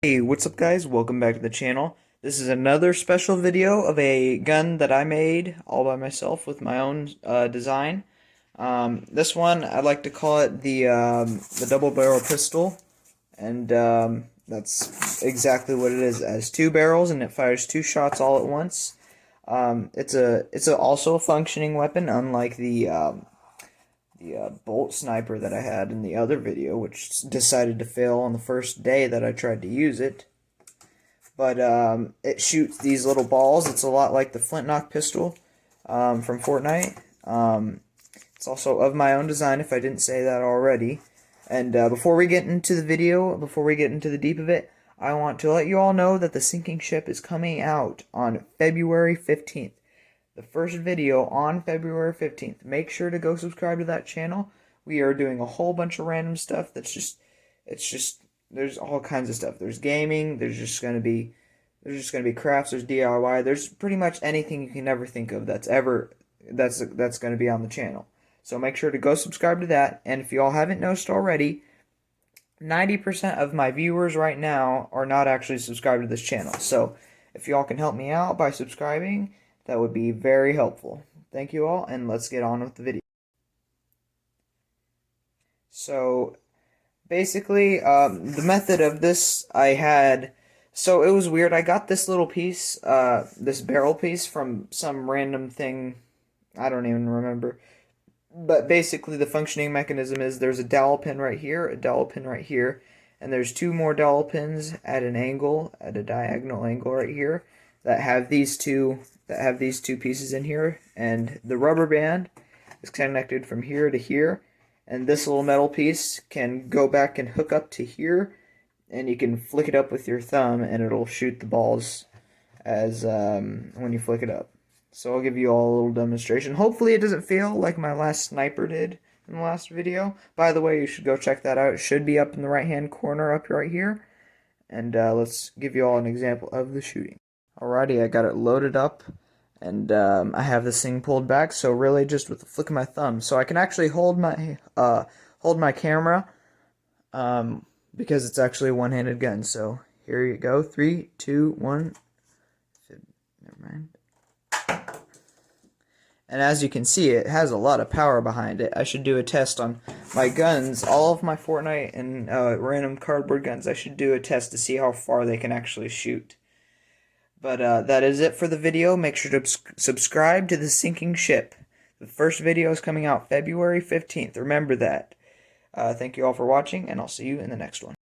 Hey, what's up guys? Welcome back to the channel. This is another special video of a gun that I made all by myself with my own design. This one, I like to call it the double barrel pistol, and that's exactly what it is. It has two barrels and it fires two shots all at once. It's also a functioning weapon, unlike the bolt sniper that I had in the other video, which decided to fail on the first day that I tried to use it. But it shoots these little balls. It's a lot like the flintlock pistol from Fortnite. It's also of my own design, if I didn't say that already. And before we get into the video, before we get into the deep of it, I want to let you all know that the sinking ship is coming out on February 15th. The first video on February 15th. Make sure to go subscribe to that channel. We are doing a whole bunch of random stuff there's all kinds of stuff. There's gaming, there's just gonna be crafts, there's DIY, there's pretty much anything you can ever think of that's gonna be on the channel. So make sure to go subscribe to that, and if you all haven't noticed already, 90% of my viewers right now are not actually subscribed to this channel. So if y'all can help me out by subscribing, that would be very helpful. Thank you all, and let's get on with the video. So basically, the method of this so it was weird. I got this little piece, this barrel piece from some random thing, I don't even remember. But basically the functioning mechanism is there's a dowel pin right here, a dowel pin right here, and there's two more dowel pins at an angle, at a diagonal angle right here, that have these two pieces in here, and the rubber band is connected from here to here, and this little metal piece can go back and hook up to here, and you can flick it up with your thumb and it'll shoot the balls as when you flick it up. So I'll give you all a little demonstration. Hopefully it doesn't fail like my last sniper did in the last video. By the way, you should go check that out. It should be up in the right hand corner up right here. And let's give you all an example of the shooting. Alrighty, I got it loaded up, and I have this thing pulled back, so really just with the flick of my thumb. So I can actually hold my camera because it's actually a one-handed gun. So here you go, 3, 2, 1. Never mind. And as you can see, it has a lot of power behind it. I should do a test on my guns, all of my Fortnite and random cardboard guns. I should do a test to see how far they can actually shoot. But that is it for the video. Make sure to subscribe to the sinking ship. The first video is coming out February 15th. Remember that. Thank you all for watching, and I'll see you in the next one.